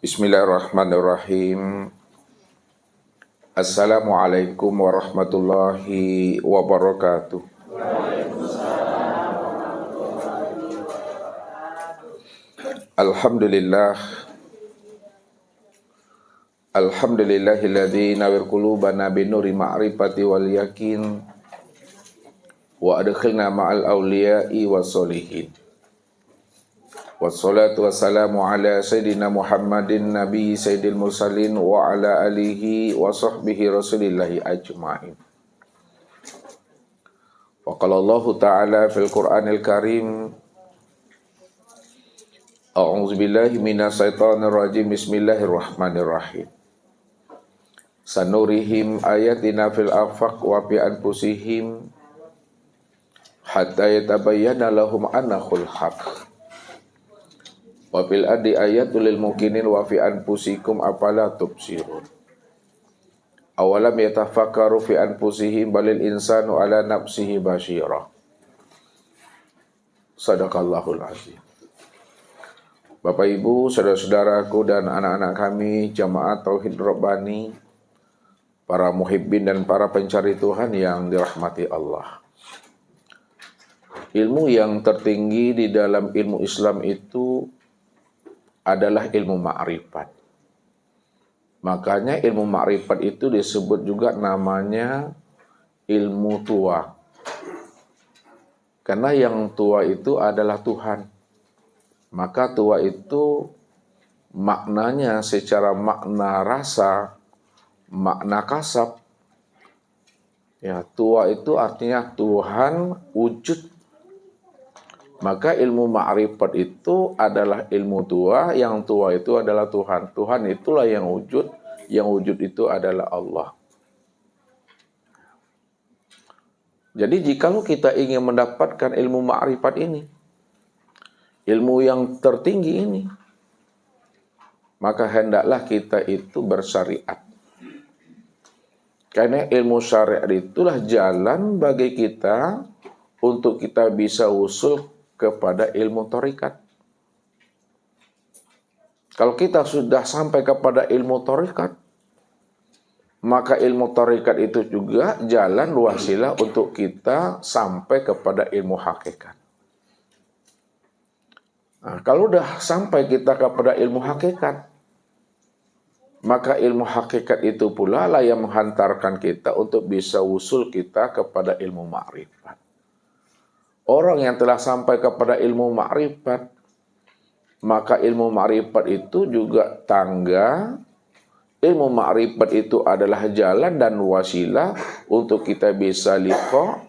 Bismillahirrahmanirrahim. Assalamualaikum warahmatullahi wabarakatuh. Alhamdulillah. Alhamdulillahilladzi nawwir qulubana binuri ma'rifati wal yakin wa adkhilna ma'al awliya'i wassolihin. Wassalatu wassalamu ala sayyidina Muhammadin nabi sayyidil mursalin wa ala alihi wa sahbihi rasulillahi ajma'in. Wa qala Allah ta'ala fil Qur'anil Karim, a'udzu billahi minas syaitonir rajim, bismillahirrahmanirrahim. Sanurihim ayatina fil afaq wa fi anfusihim hatta yatabayyana lahum annahul haqq. Wa fil adi ayatul lil mukminin wa fi anfusikum afala tubsirun. Awalam yatafakkaru fi anfusihim balil insanu ala nafsihi basyirah. Sadaqallahul azim. Bapak Ibu, saudara-saudaraku dan anak-anak kami jamaah Tauhid Rabbani, para muhibbin dan para pencari Tuhan yang dirahmati Allah. Ilmu yang tertinggi di dalam ilmu Islam itu adalah ilmu ma'rifat. Makanya ilmu ma'rifat itu disebut juga namanya ilmu tua. Karena yang tua itu adalah Tuhan. Maka tua itu maknanya secara makna rasa, makna kasab. Ya, tua itu artinya Tuhan wujud. Maka ilmu ma'rifat itu adalah ilmu tua, yang tua itu adalah Tuhan. Tuhan itulah yang wujud itu adalah Allah. Jadi jikalau kita ingin mendapatkan ilmu ma'rifat ini, ilmu yang tertinggi ini, maka hendaklah kita itu bersyariat. Karena ilmu syariat itulah jalan bagi kita untuk kita bisa usul kepada ilmu thariqat. Kalau kita sudah sampai kepada ilmu thariqat, maka ilmu thariqat itu juga jalan wasilah untuk kita sampai kepada ilmu hakikat. Nah, kalau udah sampai kita kepada ilmu hakikat, maka ilmu hakikat itu pula lah yang menghantarkan kita untuk bisa usul kita kepada ilmu ma'rifat. Orang yang telah sampai kepada ilmu ma'rifat, maka ilmu ma'rifat itu juga tangga. Ilmu ma'rifat itu adalah jalan dan wasilah untuk kita bisa liqa,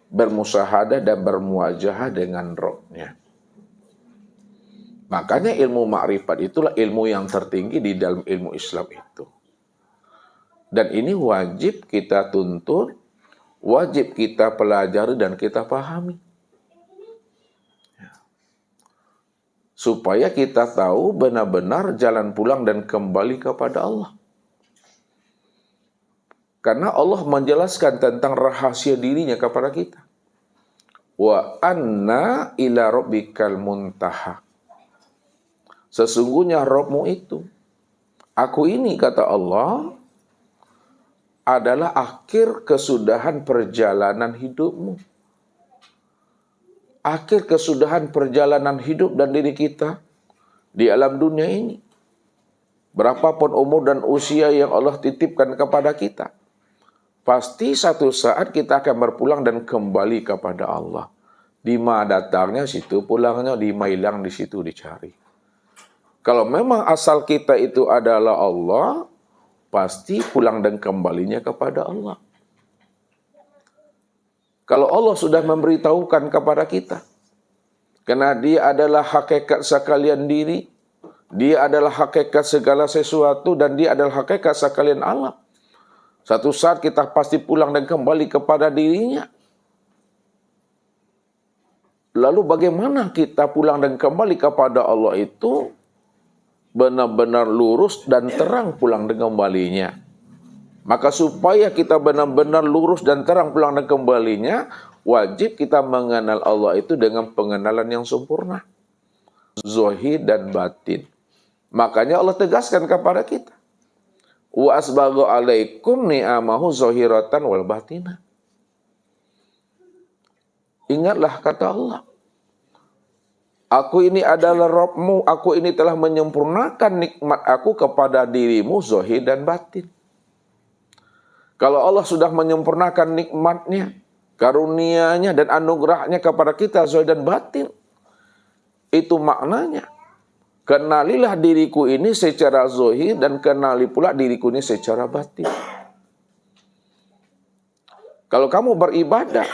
bermusyahadah dan bermuajahah dengan Rabb-Nya. Makanya ilmu ma'rifat itulah ilmu yang tertinggi di dalam ilmu Islam itu. Dan ini wajib kita tuntut, wajib kita pelajari dan kita pahami. Supaya kita tahu benar-benar jalan pulang dan kembali kepada Allah. Karena Allah menjelaskan tentang rahasia dirinya kepada kita. Wa anna ila rabbikal muntaha. Sesungguhnya Rabbmu itu, aku ini kata Allah, adalah akhir kesudahan perjalanan hidupmu. Akhir kesudahan perjalanan hidup dan diri kita di alam dunia ini. Berapapun umur dan usia yang Allah titipkan kepada kita, pasti satu saat kita akan berpulang dan kembali kepada Allah. Di mana datangnya situ pulangnya, di mana hilang di situ dicari. Kalau memang asal kita itu adalah Allah, pasti pulang dan kembalinya kepada Allah. Kalau Allah sudah memberitahukan kepada kita, karena Dia adalah hakikat sekalian diri, Dia adalah hakikat segala sesuatu, dan Dia adalah hakikat sekalian alam. Satu saat kita pasti pulang dan kembali kepada dirinya. Lalu bagaimana kita pulang dan kembali kepada Allah itu benar-benar lurus dan terang pulang dan kembalinya. Maka supaya kita benar-benar lurus dan terang pulang dan kembalinya, wajib kita mengenal Allah itu dengan pengenalan yang sempurna. Zahir dan batin. Makanya Allah tegaskan kepada kita. Wa asbagha alaikum ni'amahu zahiratan wal batinah. Ingatlah kata Allah. Aku ini adalah Rabbmu, aku ini telah menyempurnakan nikmat aku kepada dirimu zahir dan batin. Kalau Allah sudah menyempurnakan nikmatnya, karunia-Nya dan anugerahnya kepada kita zahir dan batin, itu maknanya kenalilah diriku ini secara zahir dan kenali pula diriku ini secara batin. Kalau kamu beribadah,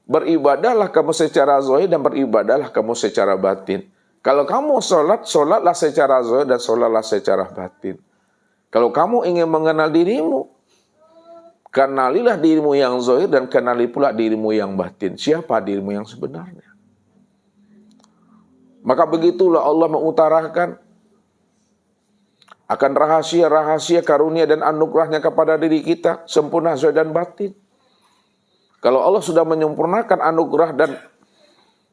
beribadahlah kamu secara zahir dan beribadahlah kamu secara batin. Kalau kamu sholat, sholatlah secara zahir dan sholatlah secara batin. Kalau kamu ingin mengenal dirimu, kenalilah dirimu yang zahir dan kenali pula dirimu yang batin. Siapa dirimu yang sebenarnya? Maka begitulah Allah mengutarakan akan rahasia-rahasia karunia dan anugerahnya kepada diri kita, sempurna zahir dan batin. Kalau Allah sudah menyempurnakan anugerah dan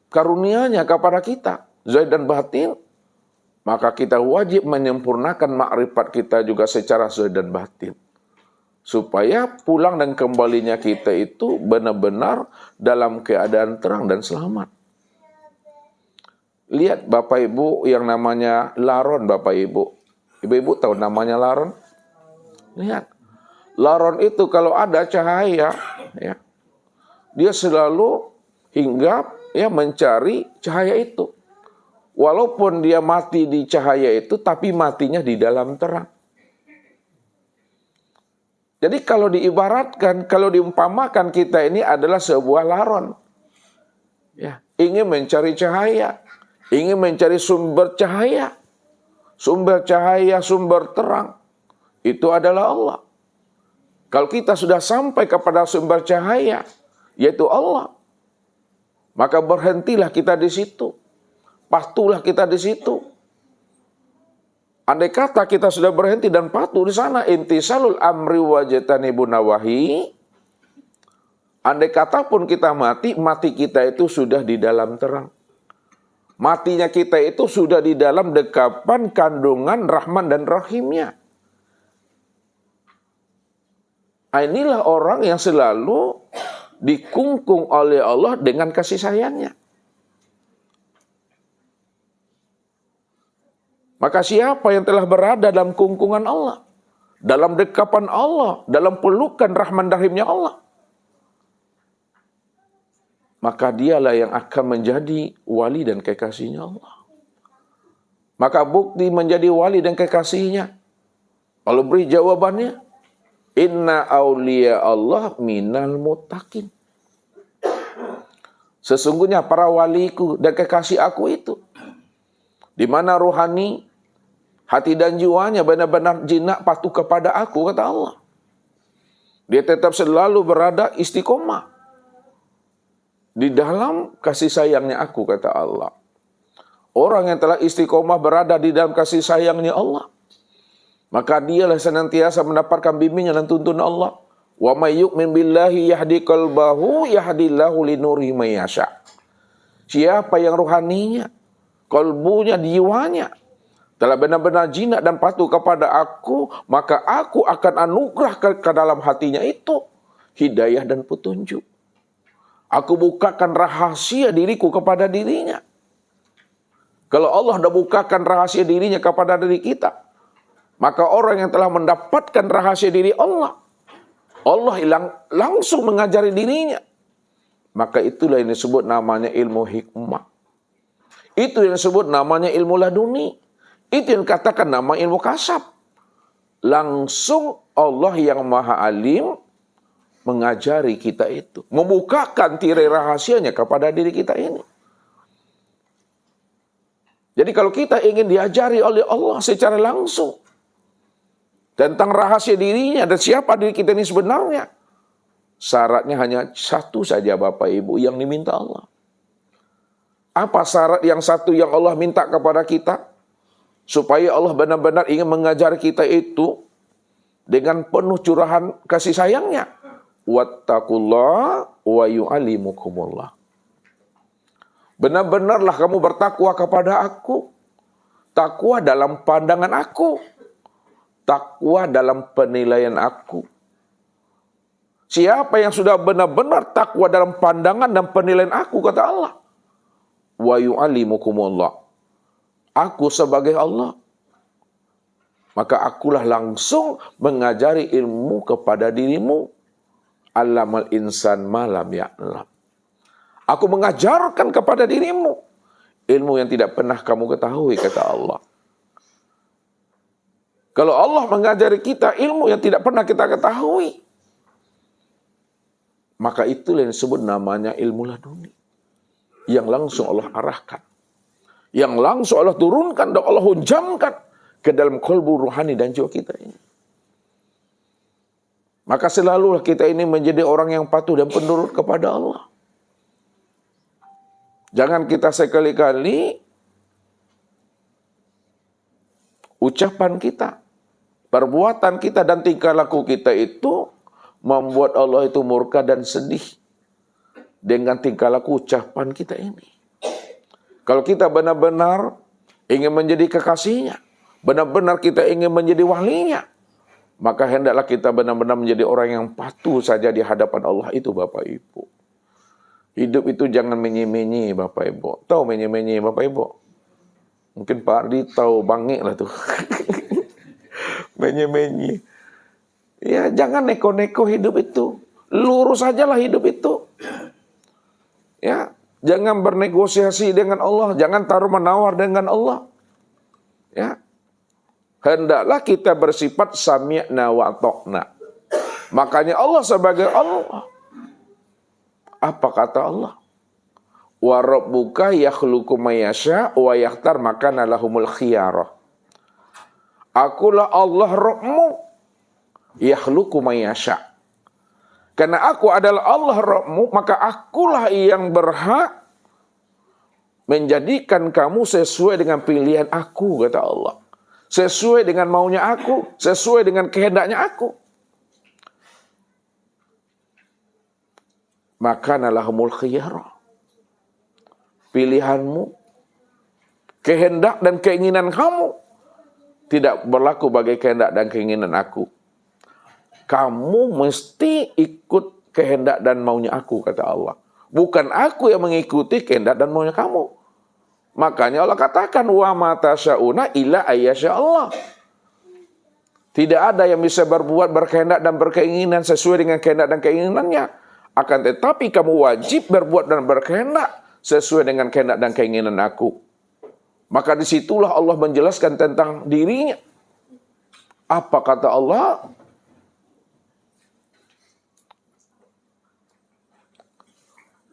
karunia-Nya kepada kita, zahir dan batin, maka kita wajib menyempurnakan makrifat kita juga secara zahir dan batin. Supaya pulang dan kembalinya kita itu benar-benar dalam keadaan terang dan selamat. Lihat Bapak Ibu yang namanya laron, Bapak Ibu. Ibu-ibu tahu namanya laron? Lihat. Laron itu kalau ada cahaya, ya, dia selalu hinggap ya mencari cahaya itu. Walaupun dia mati di cahaya itu, tapi matinya di dalam terang. Jadi kalau diibaratkan, kalau diumpamakan kita ini adalah sebuah laron. Ya, ingin mencari cahaya, ingin mencari sumber cahaya. Sumber cahaya, sumber terang, itu adalah Allah. Kalau kita sudah sampai kepada sumber cahaya, yaitu Allah, maka berhentilah kita di situ. Patuhlah kita di situ. Andai kata kita sudah berhenti dan patuh di sana, intisalul amri wajtanibun nawahi. Andai kata pun kita mati, mati kita itu sudah di dalam terang. Matinya kita itu sudah di dalam dekapan kandungan Rahman dan Rahimnya. Inilah orang yang selalu dikungkung oleh Allah dengan kasih sayangnya. Maka siapa yang telah berada dalam kungkungan Allah, dalam dekapan Allah, dalam pelukan Rahman Rahimnya Allah, maka dialah yang akan menjadi wali dan kekasihnya Allah. Maka bukti menjadi wali dan kekasihnya, Allah beri jawabannya, inna awliya Allah minal muttaqin. Sesungguhnya para waliku dan kekasih aku itu, di mana rohani, hati dan jiwanya benar-benar jinak patuh kepada aku, kata Allah. Dia tetap selalu berada istiqomah di dalam kasih sayangnya aku, kata Allah. Orang yang telah istiqomah berada di dalam kasih sayangnya Allah, maka dialah senantiasa mendapatkan bimbingan dan tuntunan Allah. Wa may yu'min billahi yahdi qalbahu yahdillahu linurihi may yasha. Siapa yang rohaninya, kalbunya, jiwanya telah benar-benar jinak dan patuh kepada aku, maka aku akan anugerah ke dalam hatinya itu hidayah dan petunjuk. Aku bukakan rahasia diriku kepada dirinya. Kalau Allah sudah bukakan rahasia dirinya kepada diri kita, maka orang yang telah mendapatkan rahasia diri Allah, Allah langsung mengajari dirinya. Maka itulah yang disebut namanya ilmu hikmah. Itu yang disebut namanya ilmu laduni. Itu yang dikatakan nama ilmu kasab. Langsung Allah yang maha alim mengajari kita itu. Membukakan tirai rahasianya kepada diri kita ini. Jadi kalau kita ingin diajari oleh Allah secara langsung tentang rahasia dirinya dan siapa diri kita ini sebenarnya, syaratnya hanya satu saja Bapak Ibu yang diminta Allah. Apa syarat yang satu yang Allah minta kepada kita? Supaya Allah benar-benar ingin mengajar kita itu dengan penuh curahan kasih sayangnya. Wattaqullah wa yu'allimukumullah. Benar-benarlah kamu bertakwa kepada aku. takwa dalam pandangan aku, takwa dalam penilaian aku. Siapa yang sudah benar-benar takwa dalam pandangan dan penilaian aku, kata Allah, wa yu'allimukumullah, aku sebagai Allah, maka akulah langsung mengajari ilmu kepada dirimu. Allamal insan malam ya'lam. Aku mengajarkan kepada dirimu ilmu yang tidak pernah kamu ketahui, kata Allah. Kalau Allah mengajari kita ilmu yang tidak pernah kita ketahui, maka itulah yang disebut namanya ilmu laduni, yang langsung Allah arahkan, yang langsung Allah turunkan dan Allah hunjamkan ke dalam kalbu ruhani dan jiwa kita ini. Maka selalulah kita ini menjadi orang yang patuh dan penurut kepada Allah. Jangan kita sekali-kali ucapan kita, perbuatan kita dan tingkah laku kita itu membuat Allah itu murka dan sedih dengan tingkah laku ucapan kita ini. Kalau kita benar-benar ingin menjadi kekasihnya, benar-benar kita ingin menjadi walinya, maka hendaklah kita benar-benar menjadi orang yang patuh saja di hadapan Allah itu, Bapak Ibu. Hidup itu jangan menye-menye, Bapak Ibu. Tahu menye-menye, Bapak Ibu? Mungkin Pak Ardi tahu bangik lah tuh. Menye-menye. Ya, jangan neko-neko hidup itu. Lurus sajalah hidup itu. Ya, jangan bernegosiasi dengan Allah, jangan taruh menawar dengan Allah. Ya. Hendaklah kita bersifat sami'na wa ata'na. Makanya Allah sebagai Allah, apa kata Allah? Wa rabbuka yakhluqu ma yasha wa yakhtar, maka lahumul khiyarah. Akulah Allah Rabbmu, yakhluqu ma yasha. Karena aku adalah Allah Rabbmu, maka akulah yang berhak menjadikan kamu sesuai dengan pilihan aku, kata Allah. Sesuai dengan maunya aku, sesuai dengan kehendaknya aku. Maka lahumul khiyarah. Pilihanmu, kehendak dan keinginan kamu tidak berlaku bagi kehendak dan keinginan aku. Kamu mesti ikut kehendak dan maunya aku, kata Allah. Bukan aku yang mengikuti kehendak dan maunya kamu. Makanya Allah katakan, wa ma tasyauna illa ayyasha Allah. Tidak ada yang bisa berbuat, berkehendak dan berkeinginan sesuai dengan kehendak dan keinginannya. Akan tetapi kamu wajib berbuat dan berkehendak sesuai dengan kehendak dan keinginan aku. Maka disitulah Allah menjelaskan tentang dirinya. Apa kata Allah?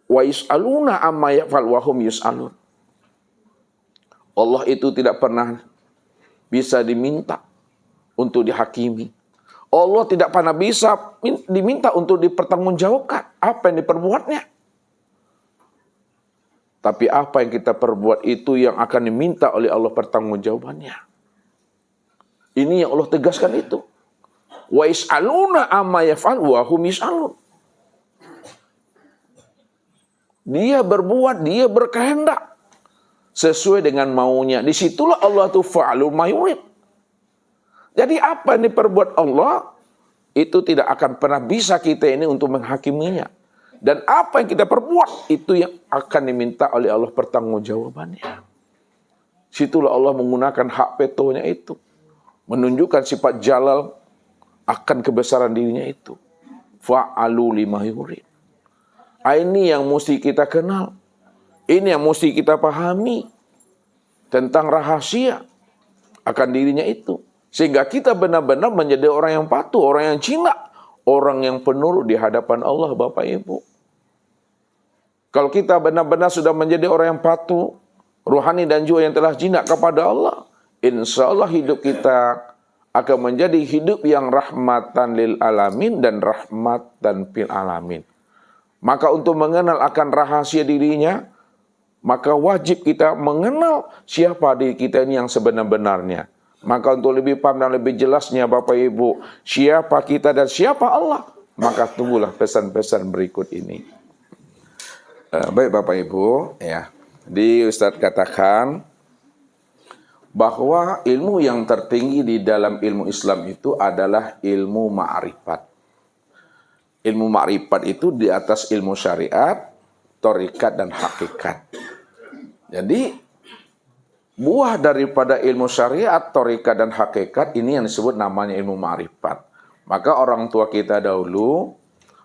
Wa yus'aluna amma yaf'al wa hum yus'alun. Allah itu tidak pernah bisa diminta untuk dihakimi. Allah tidak pernah bisa diminta untuk dipertanggungjawabkan apa yang diperbuatnya. Tapi apa yang kita perbuat itu yang akan diminta oleh Allah pertanggungjawabannya. Ini yang Allah tegaskan itu. Wa yas'aluna amma yaf'al wa hum yas'alun. Dia berbuat, dia berkehendak sesuai dengan maunya. Disitulah Allah tu fa'alu ma yurid. Jadi apa yang diperbuat Allah itu tidak akan pernah bisa kita ini untuk menghakiminya. Dan apa yang kita perbuat itu yang akan diminta oleh Allah pertanggungjawabannya. Situlah Allah menggunakan hak vetonya itu, menunjukkan sifat jalal akan kebesaran dirinya itu. Fa'alu lima yurid. Ini yang mesti kita kenal. Ini yang mesti kita pahami tentang rahasia akan dirinya itu. Sehingga kita benar-benar menjadi orang yang patuh, orang yang jinak, orang yang penurut di hadapan Allah, Bapak Ibu. Kalau kita benar-benar sudah menjadi orang yang patuh, ruhani dan jiwa yang telah jinak kepada Allah, insya Allah hidup kita akan menjadi hidup yang rahmatan lil alamin dan rahmatan fil alamin. Maka untuk mengenal akan rahasia dirinya, maka wajib kita mengenal siapa diri kita ini yang sebenar-benarnya. Maka untuk lebih paham dan lebih jelasnya Bapak Ibu, siapa kita dan siapa Allah, maka tunggulah pesan-pesan berikut ini. Baik Bapak Ibu, ya. Di Ustadz katakan bahwa ilmu yang tertinggi di dalam ilmu Islam itu adalah ilmu ma'rifat. Ilmu ma'rifat itu di atas ilmu syariat, thariqat dan hakikat. Jadi buah daripada ilmu syariat, thariqat dan hakikat ini yang disebut namanya ilmu ma'rifat. Maka orang tua kita dahulu,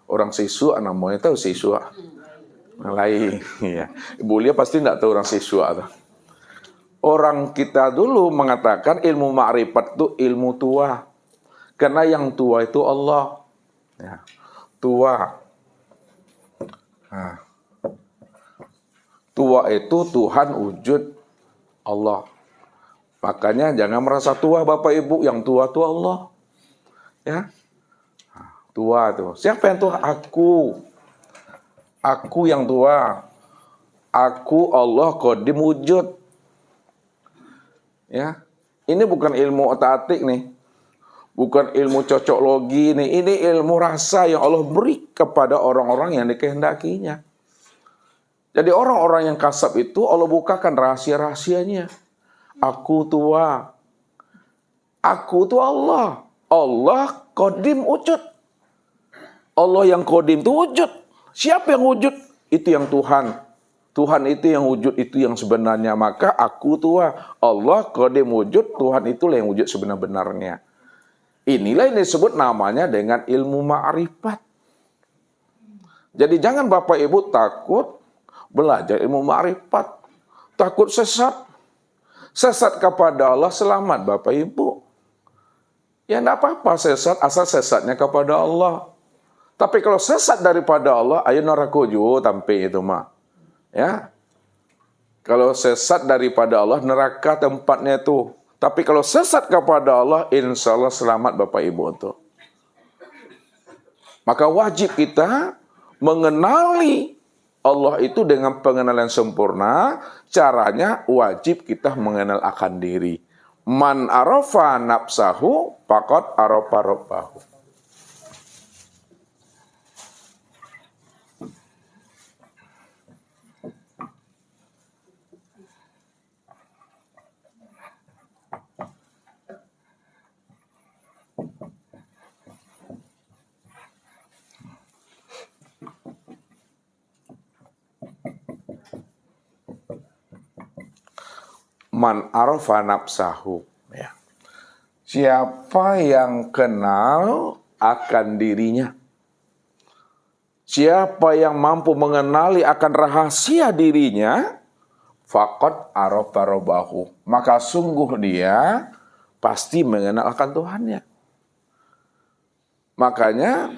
orang siswa namanya tahu siswa. Lain, ya. Ibu Lia pasti tidak tahu orang siswa. Orang kita dulu mengatakan ilmu ma'rifat itu ilmu tua. Karena yang tua itu Allah. Ya. Tua. Nah. Tua itu Tuhan wujud Allah. Makanya jangan merasa tua Bapak Ibu, yang tua itu Allah. Ya. Tua tuh. Siapa yang tua? Aku. Aku yang tua. Aku Allah qadim wujud. Ya. Ini bukan ilmu otak-atik nih. Bukan ilmu cocok logi nih. Ini ilmu rasa yang Allah beri kepada orang-orang yang dikehendakinya. Jadi orang-orang yang kasab itu Allah bukakan rahasia-rahasianya. Aku tua. Aku itu Allah. Allah qadim wujud. Allah yang qadim itu wujud. Siapa yang wujud? Itu yang Tuhan. Tuhan itu yang wujud, itu yang sebenarnya. Maka aku tua. Allah qadim wujud, Tuhan itulah yang wujud sebenar-benarnya. Inilah yang disebut namanya dengan ilmu ma'rifat. Jadi jangan Bapak Ibu takut belajar ilmu ma'rifat. Takut sesat. Sesat kepada Allah selamat Bapak Ibu. Ya enggak apa-apa sesat, asal sesatnya kepada Allah. Tapi kalau sesat daripada Allah, ayo neraka juga tampe itu mah. Ya. Kalau sesat daripada Allah, neraka tempatnya itu. Tapi kalau sesat kepada Allah, insya Allah selamat Bapak Ibu itu. Maka wajib kita mengenali Allah itu dengan pengenalan sempurna. Caranya wajib kita mengenal akan diri. Man arafa nafsahu faqad arafa rabbahu. Man arafa nafsahu. Ya. Siapa yang kenal akan dirinya. Siapa yang mampu mengenali akan rahasia dirinya, faqad arafa rabbahu. Maka sungguh dia pasti mengenal akan Tuhannya. Makanya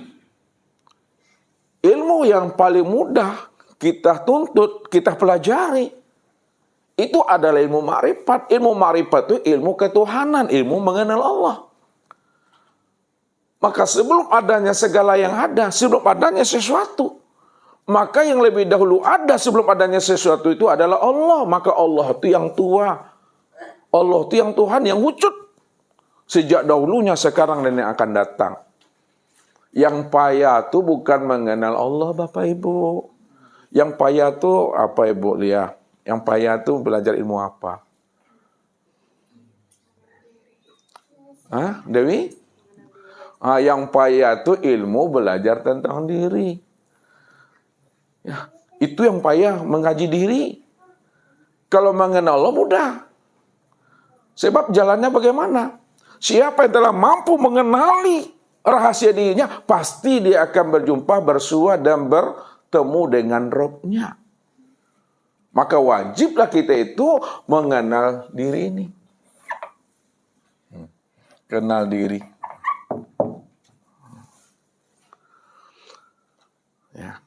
ilmu yang paling mudah kita tuntut, kita pelajari, itu adalah ilmu ma'rifat. Ilmu ma'rifat itu ilmu ketuhanan, ilmu mengenal Allah. Maka sebelum adanya segala yang ada, sebelum adanya sesuatu, maka yang lebih dahulu ada sebelum adanya sesuatu itu adalah Allah. Maka Allah itu yang tua. Allah itu yang Tuhan, yang wujud. Sejak dahulunya, sekarang, dan yang akan datang. Yang payah itu bukan mengenal Allah Bapak Ibu. Yang payah itu apa Ibu Lia? Yang payah itu belajar ilmu apa? Hah, Dewi? Yang payah itu ilmu belajar tentang diri. Ya, itu yang payah, mengaji diri. Kalau mengenal Allah mudah. Sebab jalannya bagaimana? Siapa yang telah mampu mengenali rahasia dirinya, pasti dia akan berjumpa, bersua, dan bertemu dengan Rabb-Nya. Maka wajiblah kita itu mengenal diri ini. Kenal diri. Ya.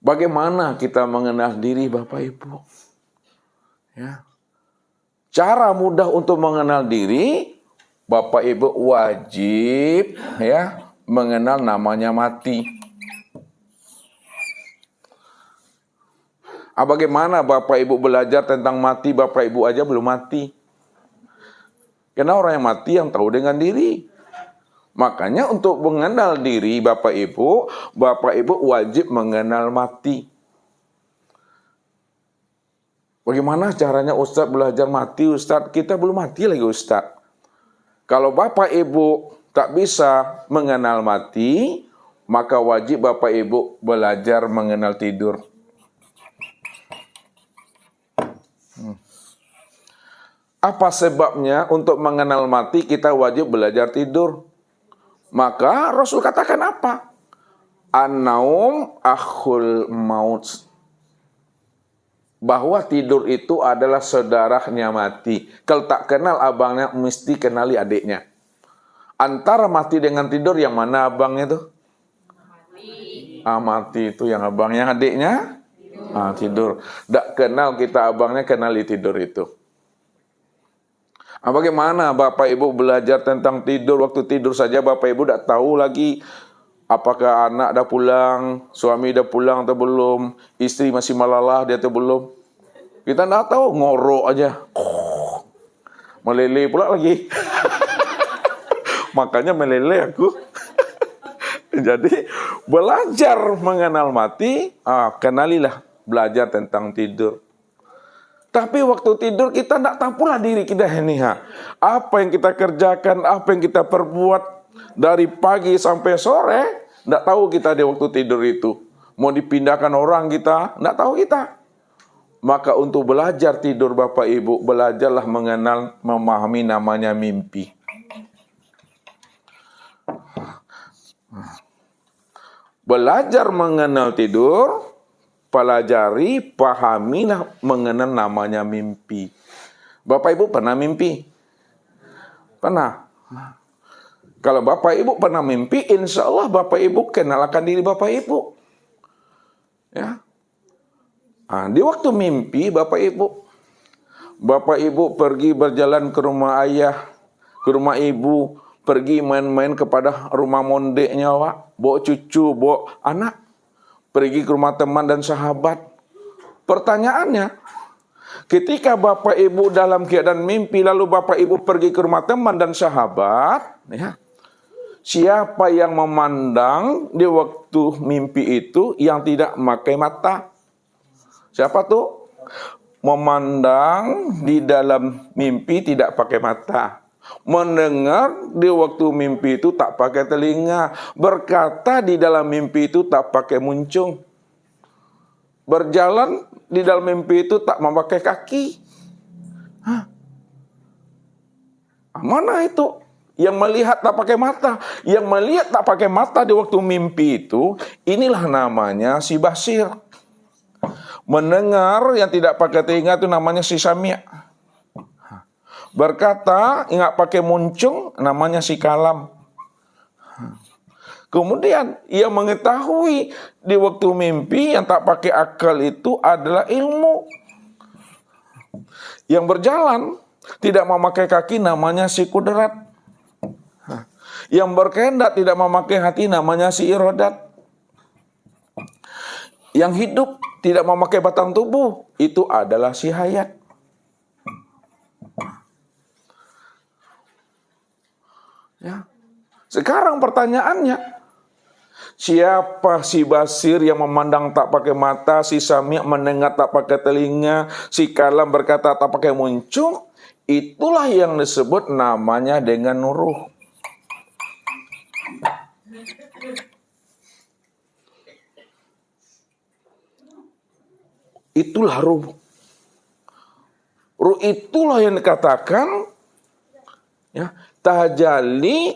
Bagaimana kita mengenal diri Bapak Ibu? Ya. Cara mudah untuk mengenal diri, Bapak Ibu wajib ya mengenal namanya mati. Bagaimana Bapak Ibu belajar tentang mati, Bapak Ibu aja belum mati. Karena orang yang mati yang tahu dengan diri. Makanya untuk mengenal diri Bapak Ibu wajib mengenal mati. Bagaimana caranya Ustadz belajar mati? Ustadz, kita belum mati lagi Ustadz. Kalau Bapak Ibu tak bisa mengenal mati, maka wajib Bapak Ibu belajar mengenal tidur. Apa sebabnya untuk mengenal mati kita wajib belajar tidur? Maka Rasul katakan apa? An-naum akhul maut. Bahwa tidur itu adalah saudaranya mati. Kalau tak kenal abangnya, mesti kenali adiknya. Antara mati dengan tidur, yang mana abangnya itu? Mati itu yang abangnya, adiknya? Tidur. Tak kenal kita abangnya, kenali tidur itu. Bagaimana Bapak Ibu belajar tentang tidur? Waktu tidur saja Bapak Ibu tak tahu lagi apakah anak dah pulang, suami dah pulang atau belum, istri masih malalah dia atau belum. Kita tak tahu, ngorok aja. Meleleh pula lagi. Makanya meleleh aku. Jadi belajar mengenal mati, kenalilah belajar tentang tidur. Tapi waktu tidur kita tak tahu pula diri kita ini. Apa yang kita kerjakan, apa yang kita perbuat dari pagi sampai sore, tak tahu kita di waktu tidur itu. Mau dipindahkan orang kita, tak tahu kita. Maka untuk belajar tidur Bapak Ibu, belajarlah mengenal, memahami namanya mimpi. Belajar mengenal tidur, pelajari, pahamilah mengenal namanya mimpi. Bapak Ibu pernah mimpi? Pernah? Kalau Bapak Ibu pernah mimpi, insya Allah Bapak Ibu kenalkan diri Bapak Ibu. Ya. Di waktu mimpi Bapak Ibu pergi berjalan ke rumah ayah, ke rumah ibu, pergi main-main kepada rumah mondeknya, bawa cucu, bawa anak, pergi ke rumah teman dan sahabat. Pertanyaannya, ketika Bapak Ibu dalam keadaan mimpi, lalu Bapak Ibu pergi ke rumah teman dan sahabat, ya, siapa yang memandang di waktu mimpi itu yang tidak memakai mata? Siapa tuh? Memandang di dalam mimpi tidak pakai mata. Mendengar di waktu mimpi itu tak pakai telinga. Berkata di dalam mimpi itu tak pakai muncung. Berjalan di dalam mimpi itu tak memakai kaki. Mana itu? Yang melihat tak pakai mata. Yang melihat tak pakai mata di waktu mimpi itu, inilah namanya si basir. Mendengar yang tidak pakai telinga itu namanya si sami'. Berkata ingat pakai muncung namanya si kalam. Kemudian ia mengetahui di waktu mimpi yang tak pakai akal itu adalah ilmu. Yang berjalan tidak memakai kaki namanya si kudrat. Yang berkehendak tidak memakai hati namanya si iradat. Yang hidup tidak memakai batang tubuh, itu adalah si hayat. Ya. Sekarang pertanyaannya, siapa si basir yang memandang tak pakai mata, si sami' mendengar tak pakai telinga, si kalam berkata tak pakai muncung? Itulah yang disebut namanya dengan ruh. Itulah ruh. Ruh itulah yang dikatakan ya, tajalli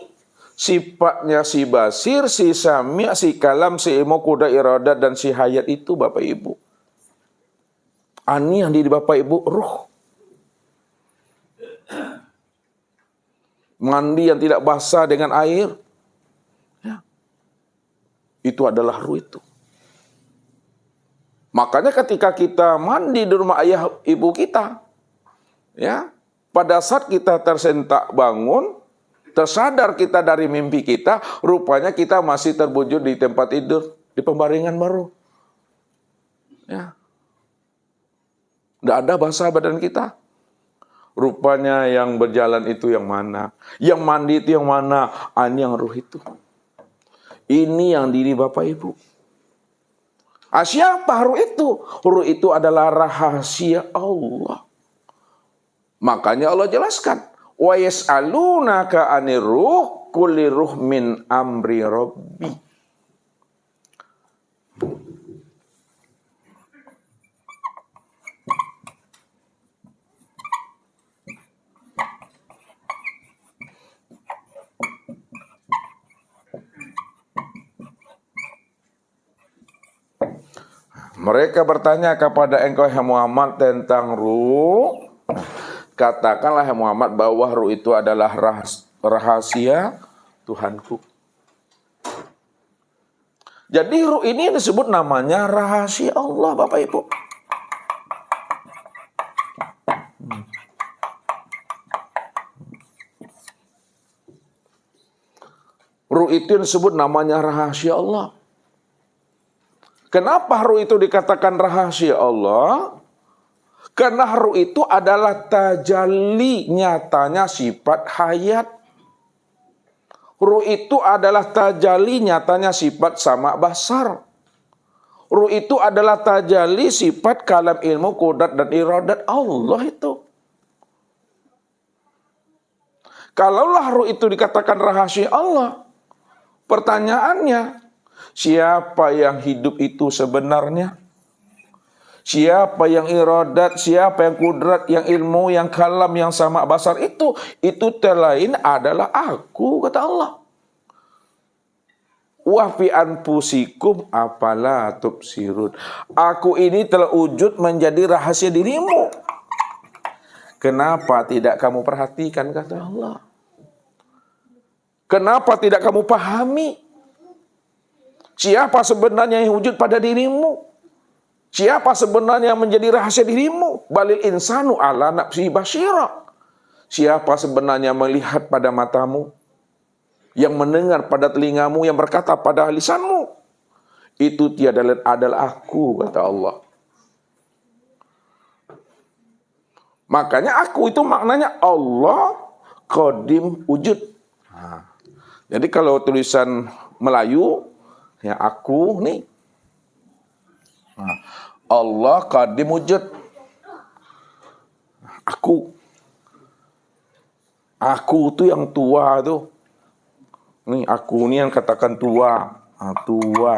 sifatnya si basir, si sami', si kalam, si ilmu, kuda, iradat, dan si hayat itu Bapak Ibu. Ini yang di Bapak Ibu ruh. Mandi yang tidak basah dengan air. Ya. Itu adalah ruh itu. Makanya ketika kita mandi di rumah ayah ibu kita, ya, pada saat kita tersentak bangun, tersadar kita dari mimpi kita, rupanya kita masih terbujur di tempat tidur, di pembaringan baru. Ya. Tidak ada basah badan kita. Rupanya yang berjalan itu yang mana? Yang mandi itu yang mana? Ini yang ruh itu. Ini yang diri Bapak Ibu. Siapa ruh itu? Ruh itu adalah rahasia Allah. Makanya Allah jelaskan, wa yas'alunaka 'anir ruh kulli ruh min amri rabbi. Mereka bertanya kepada engkau, hai Muhammad, tentang ruh. Katakanlah, hai Muhammad, bahwa ruh itu adalah rahasia Tuhanku. Jadi ruh ini disebut namanya rahasia Allah, Bapak Ibu. Ruh itu disebut namanya rahasia Allah. Kenapa ruh itu dikatakan rahasia Allah? Karena ruh itu adalah tajalli nyatanya sifat hayat. Ruh itu adalah tajalli nyatanya sifat sama basar. Ruh itu adalah tajalli sifat kalam, ilmu, qudrat, dan iradat Allah itu. Kalaulah ruh itu dikatakan rahasia Allah, pertanyaannya, siapa yang hidup itu sebenarnya? Siapa yang iradat, siapa yang kudrat, yang ilmu, yang kalam, yang sama basar itu lain adalah aku, kata Allah. Wa fi anfusikum afala tubsirun. Aku ini telah wujud menjadi rahasia dirimu. Kenapa tidak kamu perhatikan, kata Allah? Kenapa tidak kamu pahami? Siapa sebenarnya yang wujud pada dirimu? Siapa sebenarnya yang menjadi rahasia dirimu? Balil insanu ala nafsi basyira. Siapa sebenarnya melihat pada matamu? Yang mendengar pada telingamu? Yang berkata pada lisanmu? Itu tiada lain adalah aku, kata Allah. Makanya aku itu maknanya Allah qadim wujud. Jadi kalau tulisan Melayu, ya aku nih. Allah qadim wujud. Aku itu yang tua tuh. Nih aku nih yang katakan tua. Tua.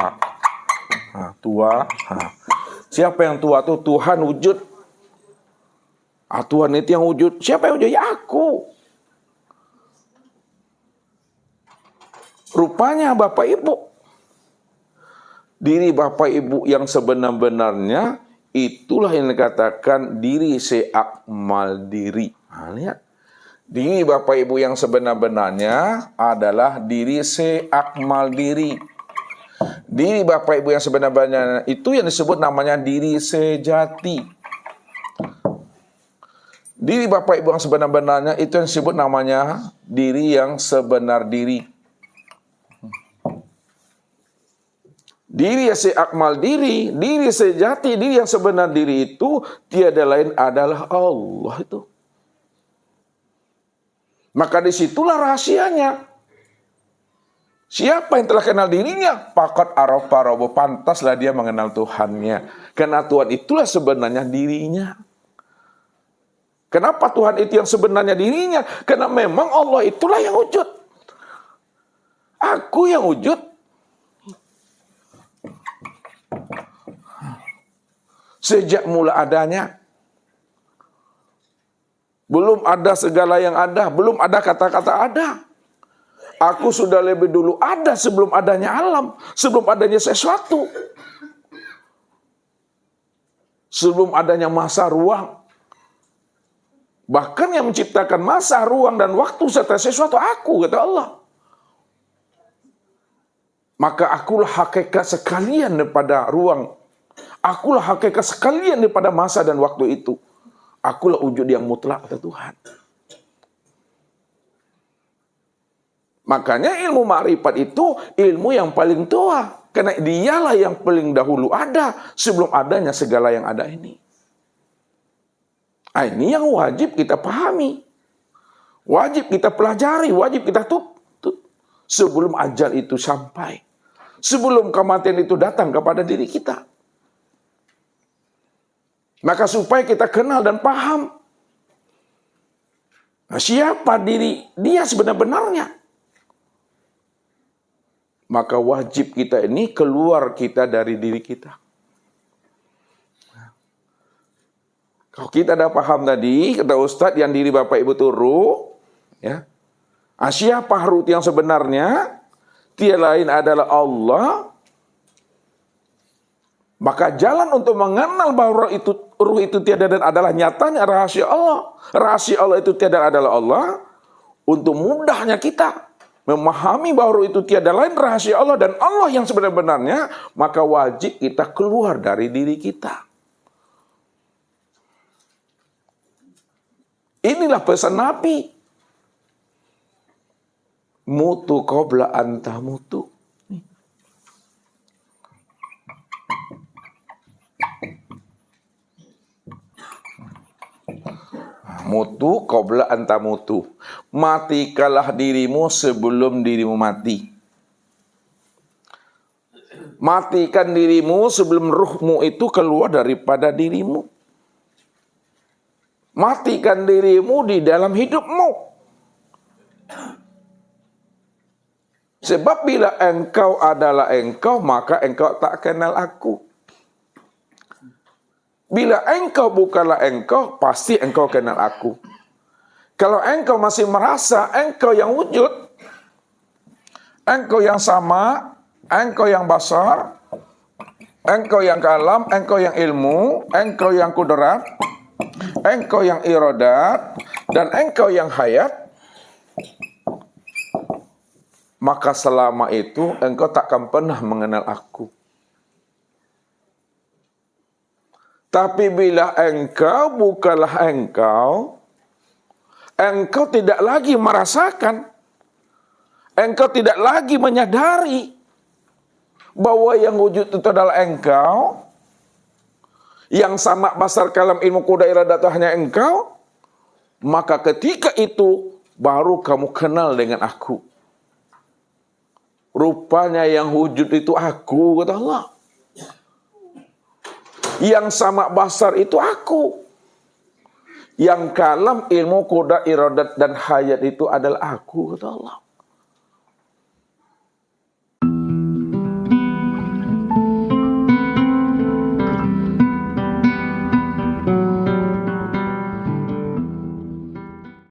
Siapa yang tua tuh? Tuhan wujud. Tuhan itu yang wujud. Siapa yang wujud? Ya aku. Rupanya Bapak Ibu, diri Bapak Ibu yang sebenar-benarnya itulah yang dikatakan diri seakmal diri. Lihat. Diri Bapak Ibu yang sebenar-benarnya adalah diri seakmal diri. Diri Bapak Ibu yang sebenar-benarnya itu yang disebut namanya diri sejati. Diri Bapak Ibu yang sebenar-benarnya itu yang disebut namanya diri yang sebenar diri. Diri yang seakmal diri, diri sejati, diri yang sebenar diri itu tiada lain adalah Allah itu. Maka disitulah rahasianya. Siapa yang telah kenal dirinya? Faqad arafa rabbahu, pantaslah dia mengenal Tuhannya. Karena Tuhan itulah sebenarnya dirinya. Kenapa Tuhan itu yang sebenarnya dirinya? Karena memang Allah itulah yang wujud. Aku yang wujud. Sejak mula adanya. Belum ada segala yang ada. Belum ada kata-kata ada. Aku sudah lebih dulu ada sebelum adanya alam. Sebelum adanya sesuatu. Sebelum adanya masa ruang. Bahkan yang menciptakan masa, ruang, dan waktu serta sesuatu aku, kata Allah. Maka akulah hakikat sekalian daripada ruang. Akulah hakikat sekalian daripada masa dan waktu itu. Akulah wujud yang mutlak, kata Tuhan. Makanya ilmu ma'rifat itu ilmu yang paling tua. Karena dialah yang paling dahulu ada sebelum adanya segala yang ada ini. Ini yang wajib kita pahami. Wajib kita pelajari, wajib kita tutup. Sebelum ajal itu sampai. Sebelum kematian itu datang kepada diri kita. Maka supaya kita kenal dan paham siapa diri dia sebenar-benarnya, maka wajib kita ini keluar kita dari diri kita. Kalau kita dah paham tadi, kata Ustadz, yang diri Bapak Ibu turu, ya, siapa Ruh yang sebenarnya? Tiada lain adalah Allah. Maka jalan untuk mengenal bahwa Ruh itu tiada dan adalah nyatanya rahasia Allah. Rahasia Allah itu tiada adalah Allah. Untuk mudahnya kita memahami bahwa Ruh itu tiada lain rahasia Allah dan Allah yang sebenarnya, maka wajib kita keluar dari diri kita. Inilah pesan Nabi. Mutu qabla anta mutu. Mutu qabla anta mutu. Matikalah dirimu sebelum dirimu mati. Matikan dirimu sebelum ruhmu itu keluar daripada dirimu. Matikan dirimu di dalam hidupmu. Sebab bila engkau adalah engkau, maka engkau tak kenal aku. Bila engkau bukanlah engkau, pasti engkau kenal aku. Kalau engkau masih merasa engkau yang wujud, engkau yang sama, engkau yang basar, engkau yang kalam, engkau yang ilmu, engkau yang kudrat, engkau yang iradat, dan engkau yang hayat, maka selama itu engkau takkan pernah mengenal aku. Tapi bila engkau bukanlah engkau, engkau tidak lagi merasakan, engkau tidak lagi menyadari bahwa yang wujud itu adalah engkau, yang sama basar kalam ilmu kuda iradat hanya engkau, maka ketika itu baru kamu kenal dengan aku. Rupanya yang wujud itu aku, kata Allah. Yang sama basar itu aku. Yang kalam ilmu kuda iradat dan hayat itu adalah aku, kata Allah.